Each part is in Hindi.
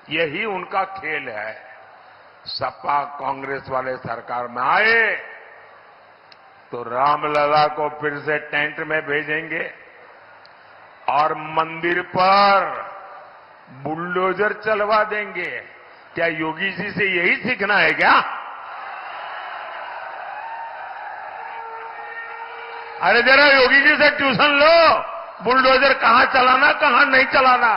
यही उनका खेल है। सपा कांग्रेस वाले सरकार में आए तो रामलला को फिर से टेंट में भेजेंगे और मंदिर पर बुलडोजर चलवा देंगे। क्या योगी जी से यही सीखना है क्या? अरे जरा योगी जी से ट्यूशन लो, बुलडोजर कहां चलाना कहां नहीं चलाना।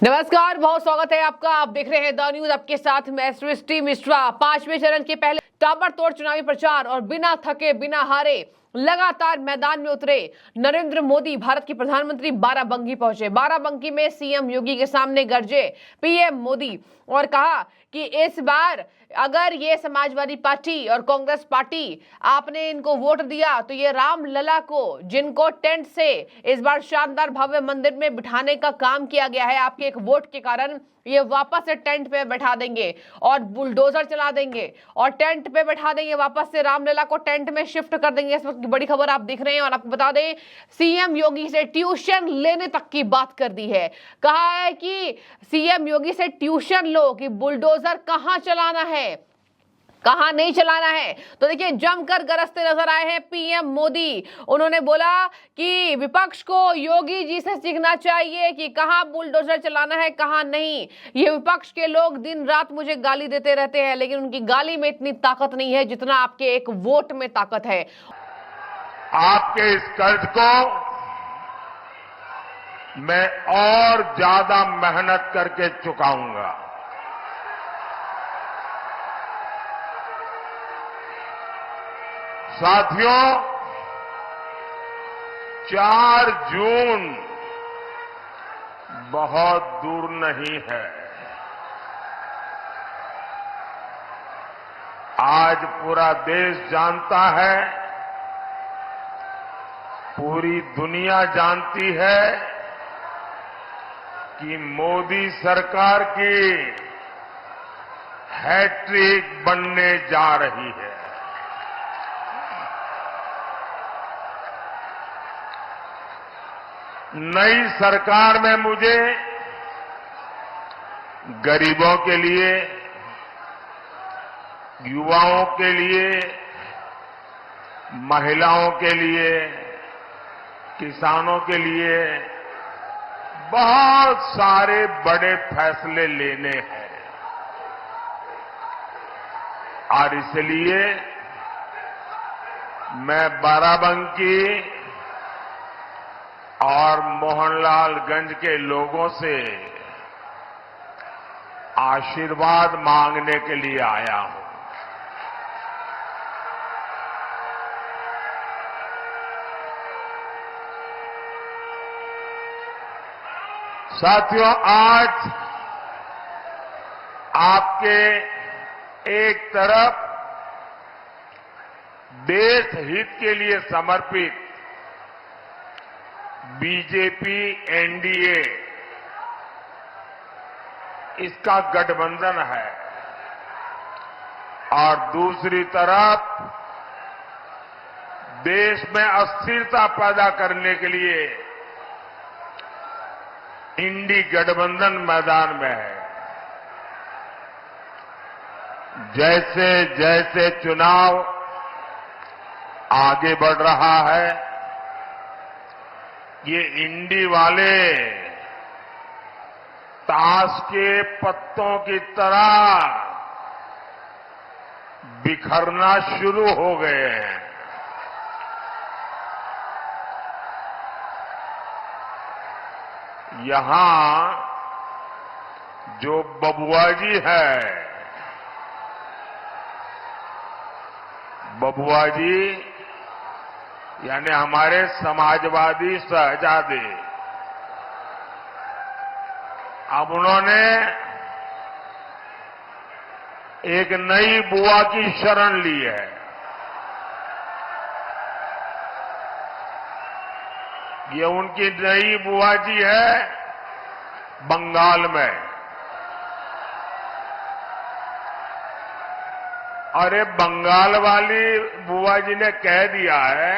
नमस्कार, बहुत स्वागत है आपका। आप देख रहे हैं द न्यूज। आपके साथ मैं सृष्टि मिश्रा। 5वें चरण के पहले ताबड़तोड़ चुनावी प्रचार और बिना थके बिना हारे लगातार मैदान में उतरे नरेंद्र मोदी भारत के प्रधानमंत्री बाराबंकी पहुंचे। बाराबंकी में सीएम योगी के सामने गरजे पीएम मोदी और कहा कि इस बार अगर ये समाजवादी पार्टी और कांग्रेस पार्टी आपने इनको वोट दिया तो ये राम लला को, जिनको टेंट से इस बार शानदार भव्य मंदिर में बिठाने का काम किया गया है, आपके एक वोट के कारण ये वापस से टेंट पे बैठा देंगे और बुलडोजर चला देंगे और टेंट पे बैठा देंगे। वापस से रामलला को टेंट में शिफ्ट कर देंगे। इस वक्त की बड़ी खबर आप देख रहे हैं। और आपको बता दें, सीएम योगी से ट्यूशन लेने तक की बात कर दी है। कहा है कि सीएम योगी से ट्यूशन लो कि बुलडोजर कहां चलाना है, कहां नहीं चलाना है। तो देखिए, जमकर गरजते नजर आए हैं पीएम मोदी। उन्होंने बोला कि विपक्ष को योगी जी से सीखना चाहिए कि कहां बुलडोजर चलाना है कहां नहीं। ये विपक्ष के लोग दिन रात मुझे गाली देते रहते हैं, लेकिन उनकी गाली में इतनी ताकत नहीं है जितना आपके एक वोट में ताकत है। आपके इस कर्ज को मैं और ज्यादा मेहनत करके चुकाऊंगा। साथियों, 4 जून बहुत दूर नहीं है। आज पूरा देश जानता है, पूरी दुनिया जानती है कि मोदी सरकार की हैट्रिक बनने जा रही है। नई सरकार में मुझे गरीबों के लिए, युवाओं के लिए, महिलाओं के लिए, किसानों के लिए बहुत सारे बड़े फैसले लेने हैं। और इसलिए मैं बाराबंकी और मोहनलालगंज के लोगों से आशीर्वाद मांगने के लिए आया हूं। साथियों, आज आपके एक तरफ देश हित के लिए समर्पित बीजेपी एनडीए, इसका गठबंधन है और दूसरी तरफ देश में अस्थिरता पैदा करने के लिए इंडी गठबंधन मैदान में है। जैसे जैसे चुनाव आगे बढ़ रहा है, ये इंडी वाले ताश के पत्तों की तरह बिखरना शुरू हो गए हैं। यहां जो बबुआजी है, बबुआजी यानी हमारे समाजवादी शहजादे, अब उन्होंने एक नई बुआ की शरण ली है। ये उनकी नई बुआ जी है बंगाल में, और ये बंगाल वाली बुआ जी ने कह दिया है,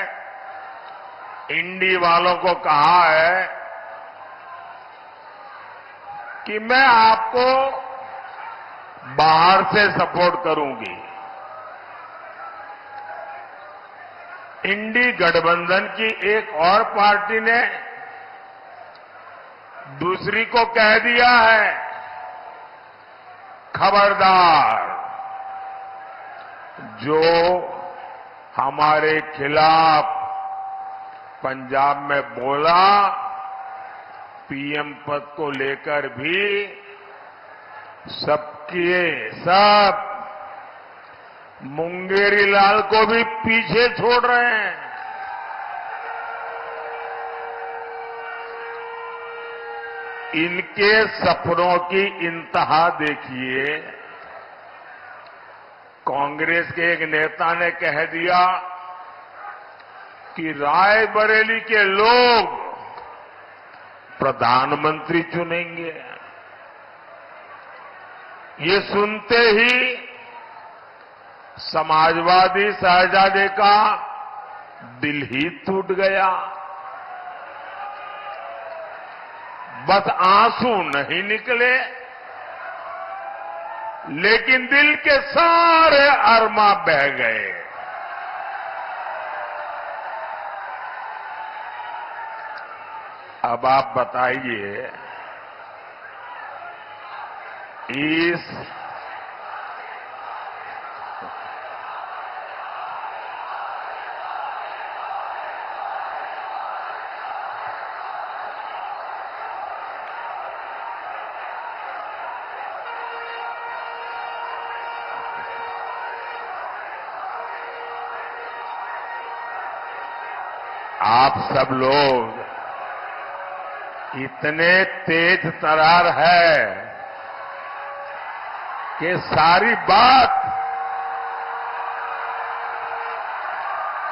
इंडी वालों को कहा है कि मैं आपको बाहर से सपोर्ट करूंगी। इंडी गठबंधन की एक और पार्टी ने दूसरी को कह दिया है, खबरदार, जो हमारे खिलाफ पंजाब में बोला, पीएम पद को लेकर भी सब मुंगेरी लाल को भी पीछे छोड़ रहे हैं। इनके सपनों की इंतहा देखिए। कांग्रेस के एक नेता ने कह दिया कि रायबरेली के लोग प्रधानमंत्री चुनेंगे। ये सुनते ही समाजवादी शहजादे का दिल ही टूट गया। बस आंसू नहीं निकले, लेकिन दिल के सारे अरमा बह गए। अब आप बताइए, इस आप सब लोग इतने तेज तरार है कि सारी बात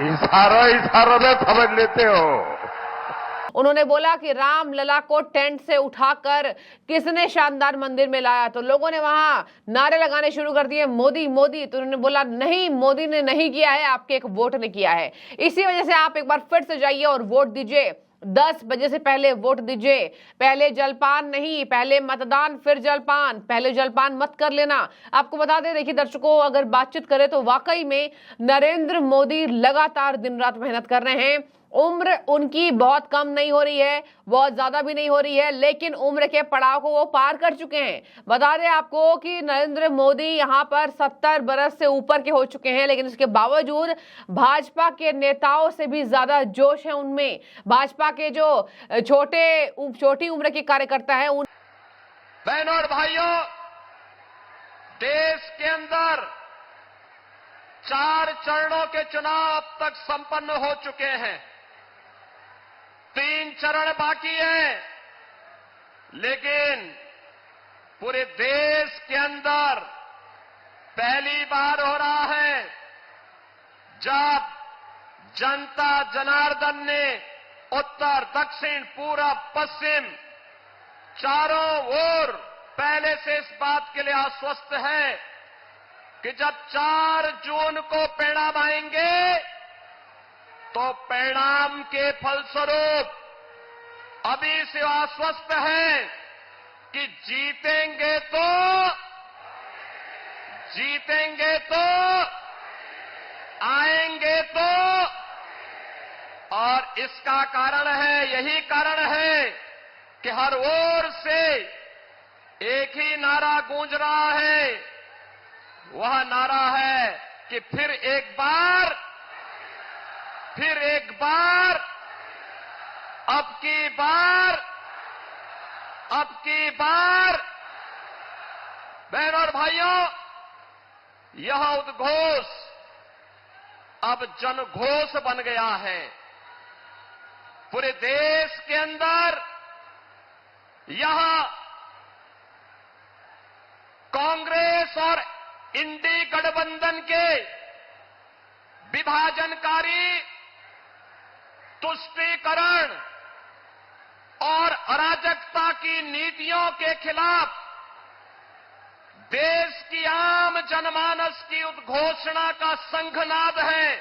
इशारों में समझ लेते हो। उन्होंने बोला कि राम लला को टेंट से उठाकर किसने शानदार मंदिर में लाया, तो लोगों ने वहां नारे लगाने शुरू कर दिए, मोदी मोदी। तो उन्होंने बोला नहीं, मोदी ने नहीं किया है, आपके एक वोट ने किया है। इसी वजह से आप एक बार फिर से जाइए और वोट दीजिए। 10 बजे से पहले वोट दीजिए। पहले जलपान नहीं, पहले मतदान फिर जलपान। पहले जलपान मत कर लेना। आपको बता दें, देखिए दर्शकों, अगर बातचीत करें तो वाकई में नरेंद्र मोदी लगातार दिन रात मेहनत कर रहे हैं। उम्र उनकी बहुत कम नहीं हो रही है, बहुत ज्यादा भी नहीं हो रही है, लेकिन उम्र के पड़ाव को वो पार कर चुके हैं। बता दें आपको कि नरेंद्र मोदी यहां पर 70 बरस से ऊपर के हो चुके हैं, लेकिन इसके बावजूद भाजपा के नेताओं से भी ज्यादा जोश है उनमें। भाजपा के जो छोटी उम्र के कार्यकर्ता हैं, उन बहनों और भाइयों, देश के अंदर 4 चरणों के चुनाव अब तक संपन्न हो चुके हैं। 3 चरण बाकी हैं, लेकिन पूरे देश के अंदर पहली बार हो रहा है जब जनता जनार्दन ने उत्तर, दक्षिण, पूरब, पश्चिम चारों ओर पहले से इस बात के लिए आश्वस्त है कि जब 4 जून को परिणाम आएंगे तो परिणाम के फलस्वरूप अभी से आश्वस्त है कि जीतेंगे तो आएंगे तो। और इसका कारण है, यही कारण है कि हर ओर से एक ही नारा गूंज रहा है। वह नारा है कि फिर एक बार, अब की बार। बहनों और भाइयों, यह उद्घोष अब जनघोष बन गया है। पूरे देश के अंदर यह कांग्रेस और इंडी गठबंधन के विभाजनकारी, तुष्टीकरण और अराजकता की नीतियों के खिलाफ देश की आम आम जनमानस की उद्घोषणा का शंखनाद है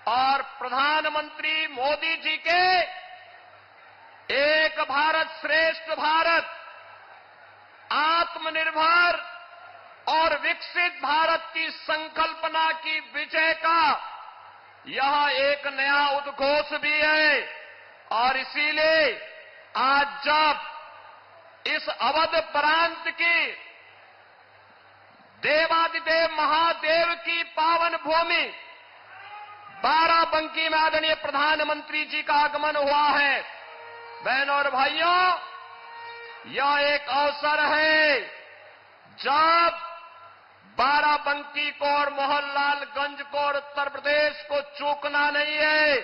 और प्रधानमंत्री मोदी जी के एक भारत श्रेष्ठ भारत, आत्मनिर्भर और विकसित भारत की संकल्पना की विजय का यह एक नया उद्घोष भी है। और इसीलिए आज जब इस अवध प्रांत की देवादिदेव महादेव की पावन भूमि बाराबंकी में आदरणीय प्रधानमंत्री जी का आगमन हुआ है, बहनों और भाइयों, यह एक अवसर है जब बाराबंकी को और मोहनलालगंज को और उत्तर प्रदेश को चूकना नहीं है,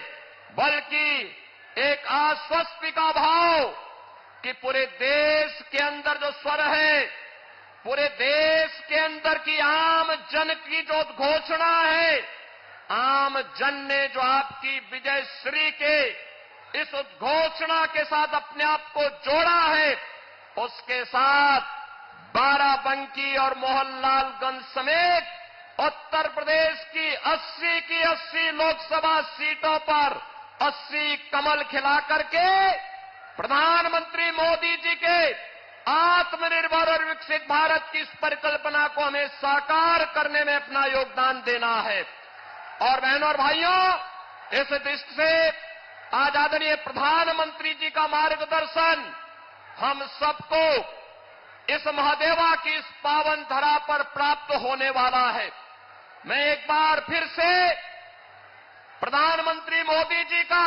बल्कि एक आश्वस्ति का भाव कि पूरे देश के अंदर जो स्वर है, पूरे देश के अंदर की आम जन की जो घोषणा है, आम जन ने जो आपकी विजय श्री के इस उद्घोषणा के साथ अपने आप को जोड़ा है, उसके साथ बाराबंकी और मोहनलालगंज समेत उत्तर प्रदेश की 80 लोकसभा सीटों पर 80 कमल खिला करके प्रधानमंत्री मोदी जी के आत्मनिर्भर और विकसित भारत की इस परिकल्पना को हमें साकार करने में अपना योगदान देना है। और बहनों और भाइयों, इस दृष्टि से आज आदरणीय प्रधानमंत्री जी का मार्गदर्शन हम सबको इस महादेवा की इस पावन धरा पर प्राप्त होने वाला है। मैं एक बार फिर से प्रधानमंत्री मोदी जी का,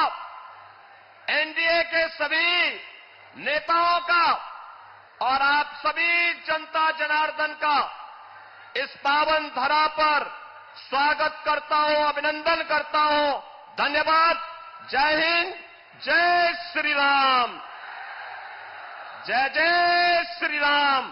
एनडीए के सभी नेताओं का और आप सभी जनता जनार्दन का इस पावन धरा पर स्वागत करता हूं, अभिनंदन करता हूं। धन्यवाद। जय हिंद, जय श्री राम। जय जय श्री राम।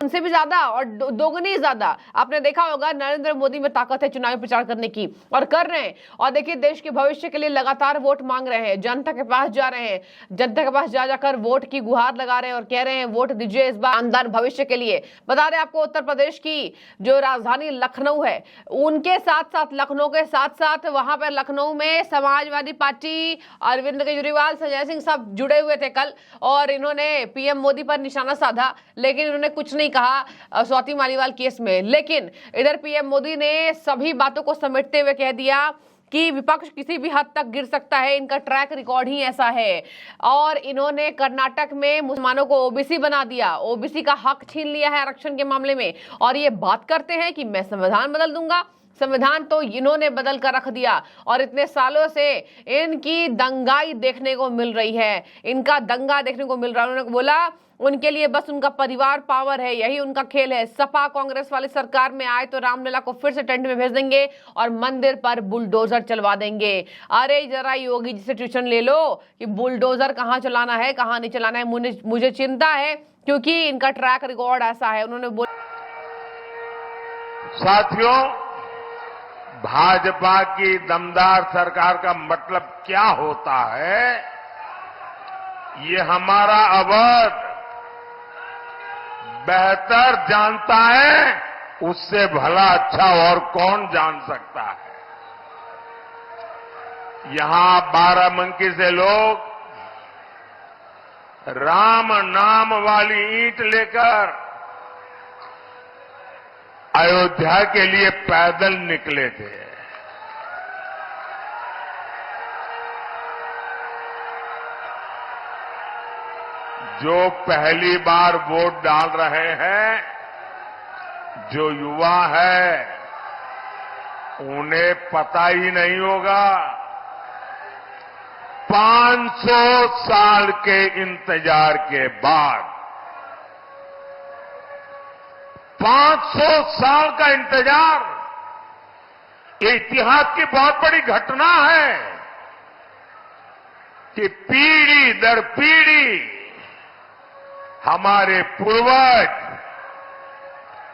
उनसे भी ज्यादा और दोगुनी ज्यादा आपने देखा होगा नरेंद्र मोदी में ताकत है चुनावी प्रचार करने की, और कर रहे हैं। और देखिए, देश के भविष्य के लिए लगातार वोट मांग रहे हैं, जनता के पास जा रहे हैं, जनता के पास जा जाकर वोट की गुहार लगा रहे हैं और कह रहे हैं वोट दीजिए इस बार शानदार भविष्य के लिए। बता रहे आपको, उत्तर प्रदेश की जो राजधानी लखनऊ है, उनके साथ साथ लखनऊ के साथ साथ वहां पर लखनऊ में समाजवादी पार्टी, अरविंद केजरीवाल, संजय सिंह सब जुड़े हुए थे कल, और इन्होंने पीएम मोदी पर निशाना साधा, लेकिन इन्होंने कुछ नहीं कहा स्वाति मालीवाल केस में। लेकिन इधर पीएम मोदी ने सभी बातों को समेटते हुए कह दिया कि विपक्ष किसी भी हद तक गिर सकता है, इनका ट्रैक रिकॉर्ड ही ऐसा है। और इन्होंने कर्नाटक में मुसलमानों को ओबीसी बना दिया, ओबीसी का हक छीन लिया है आरक्षण के मामले में, और ये बात करते हैं कि मैं संविधान बदल दूंगा। संविधान तो इन्होंने बदल कर रख दिया, और इतने सालों से इनकी दंगाई देखने को मिल रही है, इनका दंगा देखने को मिल रहा है। उन्होंने बोला उनके लिए बस उनका परिवार पावर है, यही उनका खेल है। सपा कांग्रेस वाली सरकार में आए तो रामलला को फिर से टेंट में भेज देंगे और मंदिर पर बुलडोजर चलवा देंगे। अरे जरा योगी जी से ट्यूशन ले लो कि बुलडोजर कहाँ चलाना है, कहाँ नहीं चलाना है। मुझे चिंता है, क्योंकि इनका ट्रैक रिकॉर्ड ऐसा है। उन्होंने बोला, साथियों, भाजपा की दमदार सरकार का मतलब क्या होता है, ये हमारा अवध बेहतर जानता है, उससे भला अच्छा और कौन जान सकता है। यहां बाराबंकी से लोग राम नाम वाली ईंट लेकर अयोध्या के लिए पैदल निकले थे। जो पहली बार वोट डाल रहे हैं, जो युवा है, उन्हें पता ही नहीं होगा 500 साल के इंतजार के बाद, 500 साल का इंतजार, ये इतिहास की बहुत बड़ी घटना है कि पीढ़ी दर पीढ़ी हमारे पूर्वज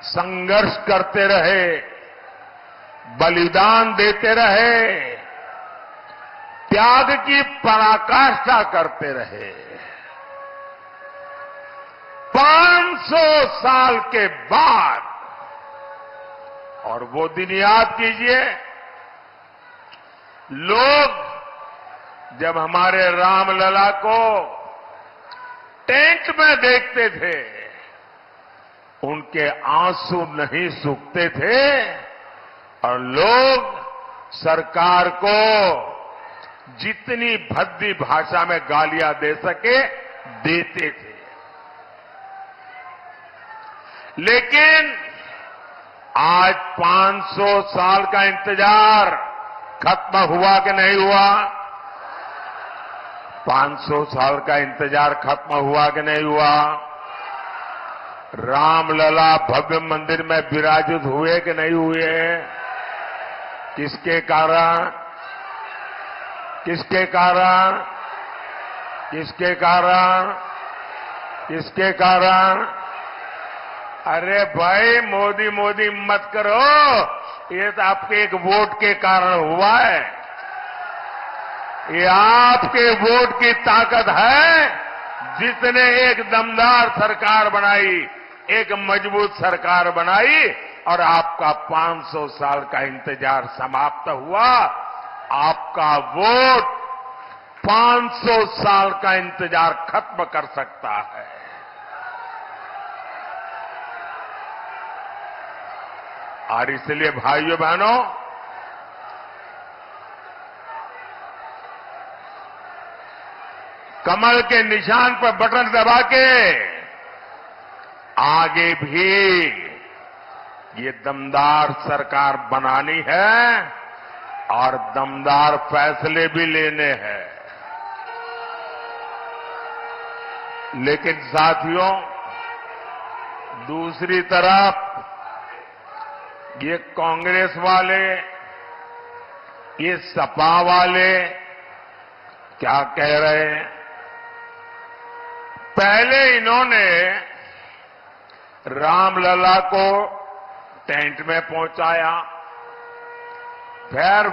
संघर्ष करते रहे, बलिदान देते रहे, त्याग की पराकाष्ठा करते रहे। 500 साल के बाद, और वो दिन याद कीजिए, लोग जब हमारे रामलला को टेंट में देखते थे, उनके आंसू नहीं सूखते थे और लोग सरकार को जितनी भद्दी भाषा में गालियां दे सके देते थे। लेकिन आज 500 साल का इंतजार खत्म हुआ कि नहीं हुआ? 500 साल का इंतजार खत्म हुआ कि नहीं हुआ? रामलला भव्य मंदिर में विराजित हुए कि नहीं हुए? किसके कारण? किसके कारण? किसके कारण? किसके कारण? अरे भाई, मोदी मोदी मत करो, ये तो आपके एक वोट के कारण हुआ है। ये आपके वोट की ताकत है, जिसने एक दमदार सरकार बनाई, एक मजबूत सरकार बनाई और आपका 500 साल का इंतजार समाप्त हुआ। आपका वोट 500 साल का इंतजार खत्म कर सकता है। और इसलिए भाइयों बहनों, कमल के निशान पर बटन दबा के आगे भी ये दमदार सरकार बनानी है और दमदार फैसले भी लेने हैं। लेकिन साथियों, दूसरी तरफ ये कांग्रेस वाले, ये सपा वाले क्या कह रहे हैं? पहले इन्होंने रामलला को टेंट में पहुंचाया, फिर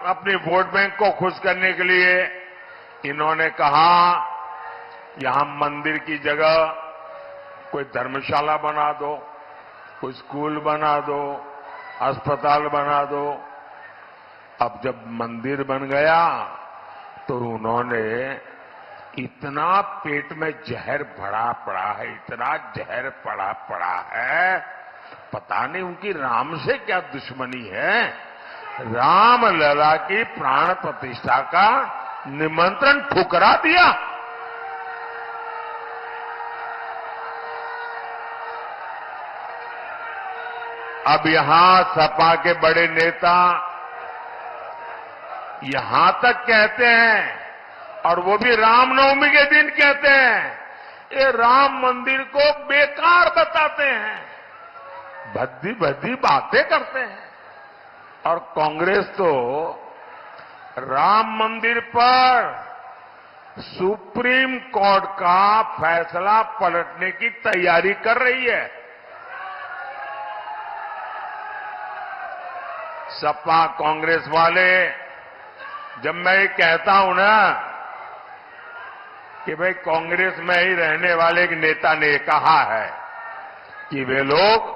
अपनी वोट बैंक को खुश करने के लिए इन्होंने कहा यहां मंदिर की जगह कोई धर्मशाला बना दो, कोई स्कूल बना दो, अस्पताल बना दो। अब जब मंदिर बन गया तो उन्होंने इतना पेट में जहर भरा पड़ा है, इतना जहर पड़ा है, पता नहीं उनकी राम से क्या दुश्मनी है। रामलला की प्राण प्रतिष्ठा का निमंत्रण ठुकरा दिया। अब यहां सपा के बड़े नेता यहां तक कहते हैं, और वो भी रामनवमी के दिन कहते हैं, ये राम मंदिर को बेकार बताते हैं, भद्दी भद्दी बातें करते हैं। और कांग्रेस तो राम मंदिर पर सुप्रीम कोर्ट का फैसला पलटने की तैयारी कर रही है। सपा कांग्रेस वाले, जब मैं ये कहता हूं ना कि भाई कांग्रेस में ही रहने वाले एक नेता ने कहा है कि वे लोग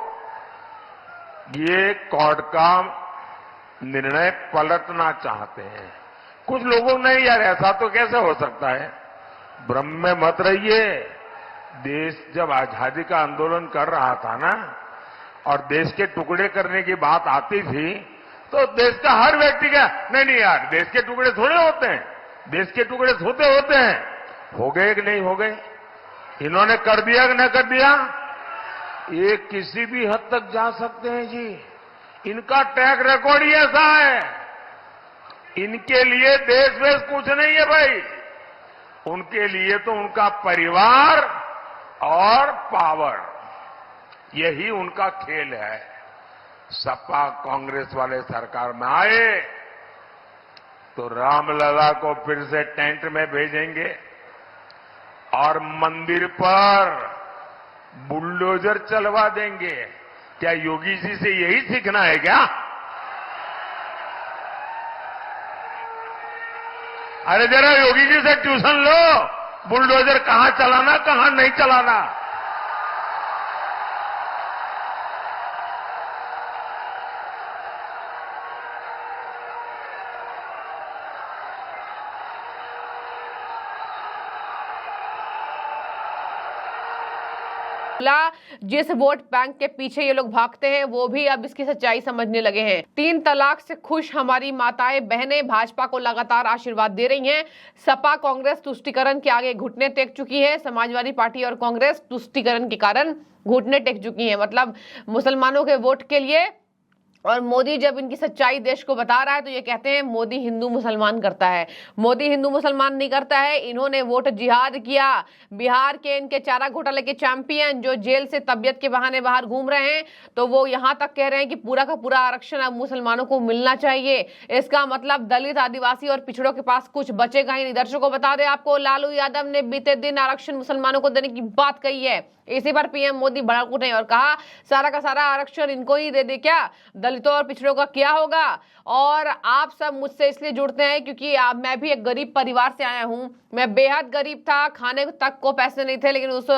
ये कोर्ट का निर्णय पलटना चाहते हैं। कुछ लोगों ने, यार ऐसा तो कैसे हो सकता है, भ्रम में मत रहिए। देश जब आजादी का आंदोलन कर रहा था ना, और देश के टुकड़े करने की बात आती थी, तो देश का हर व्यक्ति का नहीं यार, देश के टुकड़े थोड़े होते हैं, देश के टुकड़े होते हैं। हो गए कि नहीं हो गए? इन्होंने कर दिया कि नहीं कर दिया? ये किसी भी हद तक जा सकते हैं जी, इनका ट्रैक रिकॉर्ड ही ऐसा है। इनके लिए देश वेश कुछ नहीं है भाई, उनके लिए तो उनका परिवार और पावर, यही उनका खेल है। सपा कांग्रेस वाले सरकार में आए तो रामलला को फिर से टेंट में भेजेंगे और मंदिर पर बुलडोजर चलवा देंगे। क्या योगी जी से यही सीखना है क्या? अरे जरा योगी जी से ट्यूशन लो, बुलडोजर कहां चलाना कहां नहीं चलाना। जिस वोट बैंक के पीछे ये लोग भागते हैं वो भी अब इसकी सच्चाई समझने लगे हैं। 3 तलाक से खुश हमारी माताएं बहनें भाजपा को लगातार आशीर्वाद दे रही हैं। सपा कांग्रेस तुष्टीकरण के आगे घुटने टेक चुकी है। समाजवादी पार्टी और कांग्रेस तुष्टीकरण के कारण घुटने टेक चुकी है, मतलब मुसलमानों के वोट के लिए। और मोदी जब इनकी सच्चाई देश को बता रहा है तो ये कहते हैं मोदी हिंदू मुसलमान करता है। मोदी हिंदू मुसलमान नहीं करता है, इन्होंने वोट जिहाद किया। बिहार के इनके चारा घोटाले के चैंपियन जो जेल से तबियत के बहाने बाहर घूम रहे हैं, तो वो यहां तक कह रहे हैं कि पूरा का पूरा आरक्षण अब मुसलमानों को मिलना चाहिए। इसका मतलब दलित, आदिवासी और पिछड़ों के पास कुछ बचेगा ही नहीं। दर्शकों बता दें आपको, लालू यादव ने बीते दिन आरक्षण मुसलमानों को देने की बात कही है। इसी पर पीएम मोदी भड़क उठे और कहा सारा का सारा आरक्षण इनको ही दे दे क्या, दलितों और पिछड़ों का क्या होगा। और आप सब मुझसे इसलिए जुड़ते हैं क्योंकि मैं भी एक गरीब परिवार से आया हूं। मैं बेहद गरीब था, खाने तक को पैसे नहीं थे, लेकिन उस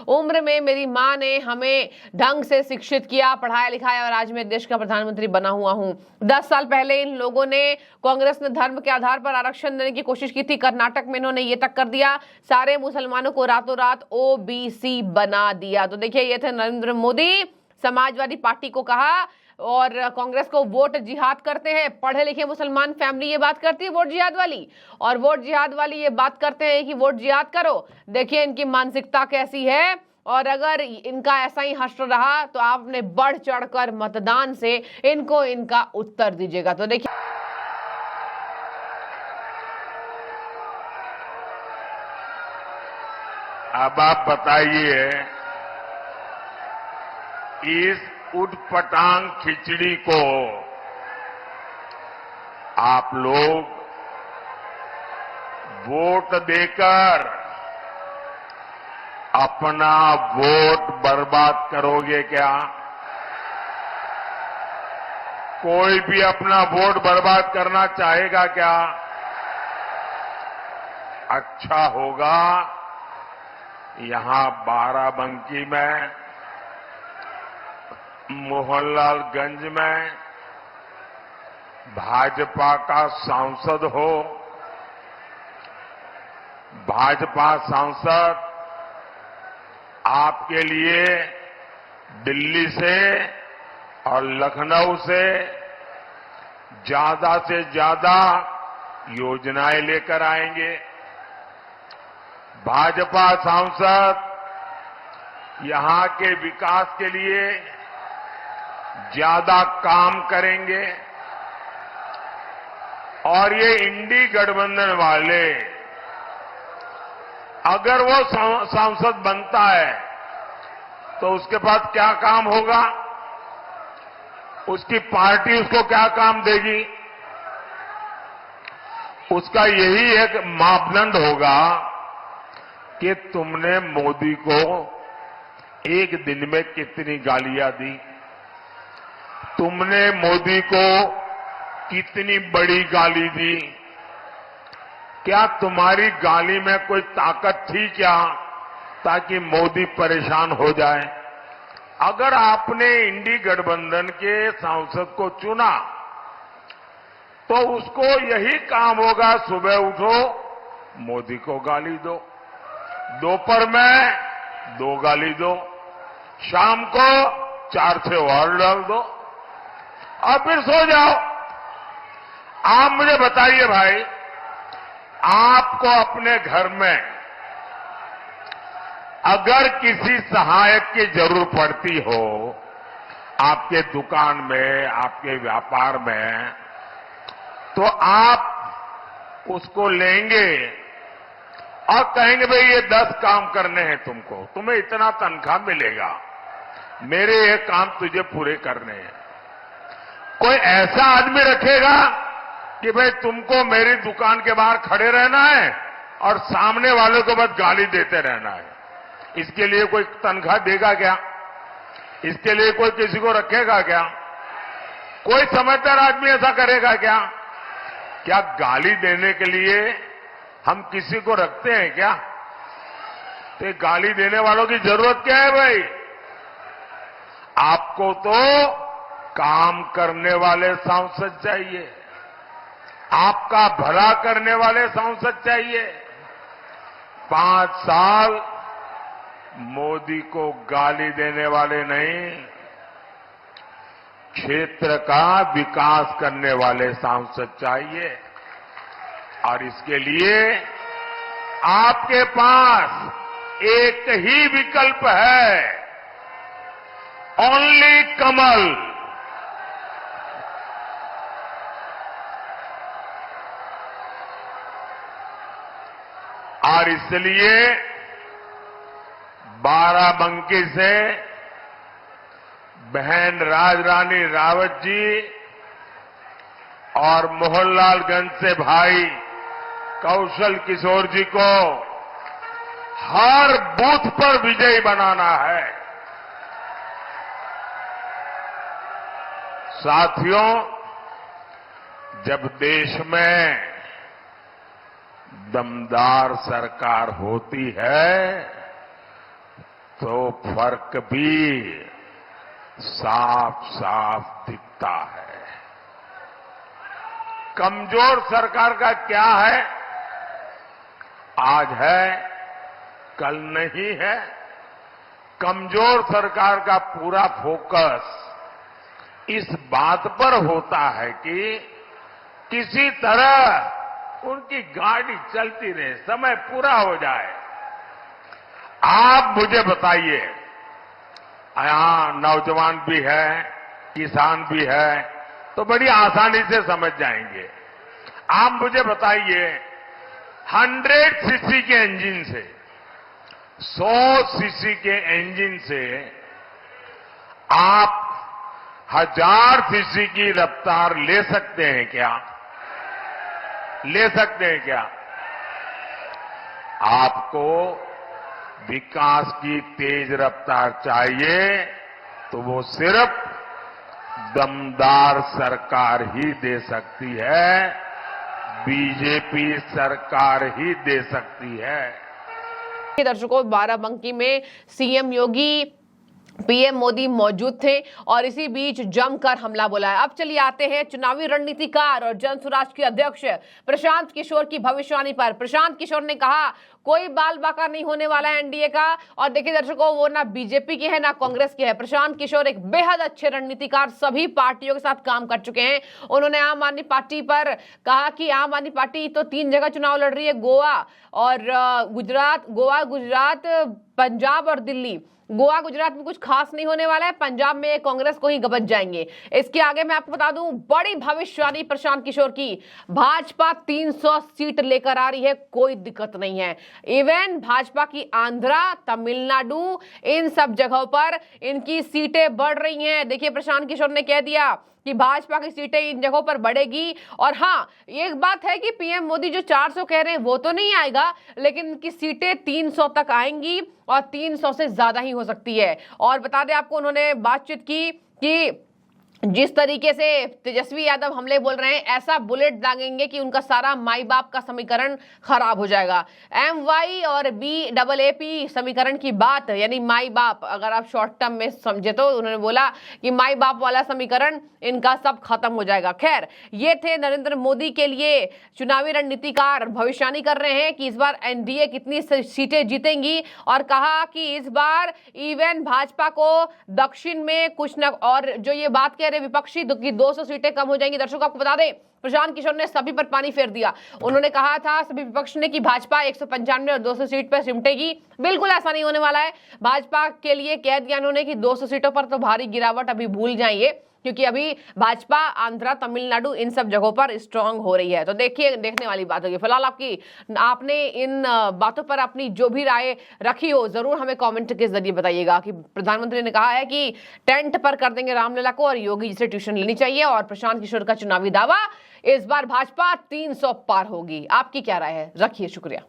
उम्र में मेरी माँ ने हमें ढंग से शिक्षित किया, पढ़ाया लिखाया और आज मैं देश का प्रधानमंत्री बना हुआ हूं। 10 साल पहले इन लोगों ने, कांग्रेस ने धर्म के आधार पर आरक्षण देने की कोशिश की थी। कर्नाटक में इन्होंने ये तक कर दिया, सारे मुसलमानों को रातों रात ओबीसी बना दिया। तो देखिए, ये थे नरेंद्र मोदी। समाजवादी पार्टी को कहा और कांग्रेस को वोट जिहाद करते हैं। पढ़े लिखे मुसलमान फैमिली ये बात करती है वोट जिहाद वाली, और वोट जिहाद वाली ये बात करते हैं कि वोट जिहाद करो। देखिए इनकी मानसिकता कैसी है। और अगर इनका ऐसा ही हश्र रहा तो आपने बढ़ चढ़कर मतदान से इनको इनका उत्तर दीजिएगा। तो देखिए, अब आप बताइए, इस उटपटांग खिचड़ी को आप लोग वोट देकर अपना वोट बर्बाद करोगे क्या? कोई भी अपना वोट बर्बाद करना चाहेगा क्या? अच्छा होगा यहां बाराबंकी में, मोहनलालगंज में भाजपा का सांसद हो। भाजपा सांसद आपके लिए दिल्ली से और लखनऊ से ज्यादा योजनाएं लेकर आएंगे। भाजपा सांसद यहां के विकास के लिए ज्यादा काम करेंगे। और ये इंडी गठबंधन वाले, अगर वो सांसद बनता है तो उसके पास क्या काम होगा? उसकी पार्टी उसको क्या काम देगी? उसका यही एक मापदंड होगा कि तुमने मोदी को एक दिन में कितनी गालियां दी, तुमने मोदी को कितनी बड़ी गाली दी, क्या तुम्हारी गाली में कोई ताकत थी क्या ताकि मोदी परेशान हो जाए? अगर आपने इंडी गठबंधन के सांसद को चुना तो उसको यही काम होगा, सुबह उठो मोदी को गाली दो, दोपहर में 2 गाली दो, शाम को 4 और डाल दो और फिर सो जाओ। आप मुझे बताइए भाई, आपको अपने घर में अगर किसी सहायक की जरूरत पड़ती हो, आपके दुकान में, आपके व्यापार में, तो आप उसको लेंगे और कहेंगे भाई ये 10 काम करने हैं तुमको, तुम्हें इतना तनख्वाह मिलेगा, मेरे ये काम तुझे पूरे करने हैं। कोई ऐसा आदमी रखेगा कि भाई तुमको मेरी दुकान के बाहर खड़े रहना है और सामने वालों को बस गाली देते रहना है, इसके लिए कोई तनख्वाह देगा क्या? इसके लिए कोई किसी को रखेगा क्या? कोई समझदार आदमी ऐसा करेगा क्या? क्या गाली देने के लिए हम किसी को रखते हैं क्या? तो गाली देने वालों की जरूरत क्या है भाई? आपको तो काम करने वाले सांसद चाहिए, आपका भला करने वाले सांसद चाहिए। 5 साल मोदी को गाली देने वाले नहीं, क्षेत्र का विकास करने वाले सांसद चाहिए। और इसके लिए आपके पास एक ही विकल्प है, ओनली कमल। और इसलिए बाराबंकी से बहन राजरानी रावत जी और मोहनलालगंज से भाई कौशल किशोर जी को हर बूथ पर विजयी बनाना है। साथियों, जब देश में दमदार सरकार होती है तो फर्क भी साफ साफ दिखता है। कमजोर सरकार का क्या है? आज है, कल नहीं है। कमजोर सरकार का पूरा फोकस इस बात पर होता है कि किसी तरह उनकी गाड़ी चलती रहे, समय पूरा हो जाए। आप मुझे बताइए, यहां नौजवान भी है, किसान भी है, तो बड़ी आसानी से समझ जाएंगे। आप मुझे बताइए, 100 सीसी के इंजन से 100 सीसी के इंजन से आप 1000 सीसी की रफ्तार ले सकते हैं क्या? ले सकते हैं क्या? आपको विकास की तेज रफ्तार चाहिए तो वो सिर्फ दमदार सरकार ही दे सकती है, बीजेपी सरकार ही दे सकती है। दर्शकों, बाराबंकी में सीएम योगी, पीएम मोदी मौजूद थे और इसी बीच जमकर हमला बोला है। अब चलिए आते हैं चुनावी रणनीतिकार और जनसुराज के अध्यक्ष प्रशांत किशोर की भविष्यवाणी पर। प्रशांत किशोर ने कहा कोई बाल बाका नहीं होने वाला है एनडीए का। और देखिए दर्शकों, वो ना बीजेपी के है ना कांग्रेस के है। प्रशांत किशोर एक बेहद अच्छे रणनीतिकार, सभी पार्टियों के साथ काम कर चुके हैं। उन्होंने आम आदमी पार्टी पर कहा कि आम आदमी पार्टी तो 3 जगह चुनाव लड़ रही है, गोवा और गुजरात, पंजाब और दिल्ली। गोवा गुजरात में कुछ खास नहीं होने वाला है, पंजाब में कांग्रेस को ही गबच जाएंगे। इसके आगे मैं आपको बता दूं, बड़ी भविष्यवाणी प्रशांत किशोर की, भाजपा 300 सीट लेकर आ रही है, कोई दिक्कत नहीं है। इवन भाजपा की आंध्रा, तमिलनाडु, इन सब जगहों पर इनकी सीटें बढ़ रही हैं। देखिए प्रशांत किशोर ने कह दिया कि भाजपा की सीटें इन जगहों पर बढ़ेगी। और हाँ, एक बात है कि पीएम मोदी जो 400 कह रहे हैं वो तो नहीं आएगा, लेकिन इनकी सीटें 300 तक आएंगी और 300 से ज्यादा ही हो सकती है। और बता दें आपको, उन्होंने बातचीत की कि जिस तरीके से तेजस्वी यादव हमले बोल रहे हैं, ऐसा बुलेट दागेंगे कि उनका सारा माई बाप का समीकरण खराब हो जाएगा। MY और BAAP समीकरण की बात, यानी माई बाप, अगर आप शॉर्ट टर्म में समझे तो उन्होंने बोला कि माई बाप वाला समीकरण इनका सब खत्म हो जाएगा। खैर, ये थे नरेंद्र मोदी के लिए चुनावी रणनीतिकार, भविष्यवाणी कर रहे हैं कि इस बार एनडीए कितनी सीटें जीतेंगी। और कहा कि इस बार इवन भाजपा को दक्षिण में कुछ न, और जो ये बात कह रहे विपक्षी की 200 सीटें कम हो जाएंगी। दर्शकों आपको बता दें, प्रशांत किशोर ने सभी पर पानी फेर दिया। उन्होंने कहा था सभी विपक्ष ने कि भाजपा 195 और 200 सीट पर सिमटेगी। बिल्कुल ऐसा नहीं होने वाला है। भाजपा के लिए कह दिया उन्होंने कि 200 सीटों पर तो भारी गिरावट अभी भूल जाइए, क्योंकि अभी भाजपा आंध्रा, तमिलनाडु इन सब जगहों पर स्ट्रांग हो रही है। तो देखिए, देखने वाली बात होगी। फिलहाल आपने इन बातों पर अपनी जो भी राय रखी हो, जरूर हमें कमेंट के जरिए बताइएगा। कि प्रधानमंत्री ने कहा है कि टेंट पर कर देंगे रामलला को और योगी जी से ट्यूशन लेनी चाहिए। और प्रशांत किशोर का चुनावी दावा, इस बार भाजपा 300 पार होगी। आपकी क्या राय है? रखिए, शुक्रिया।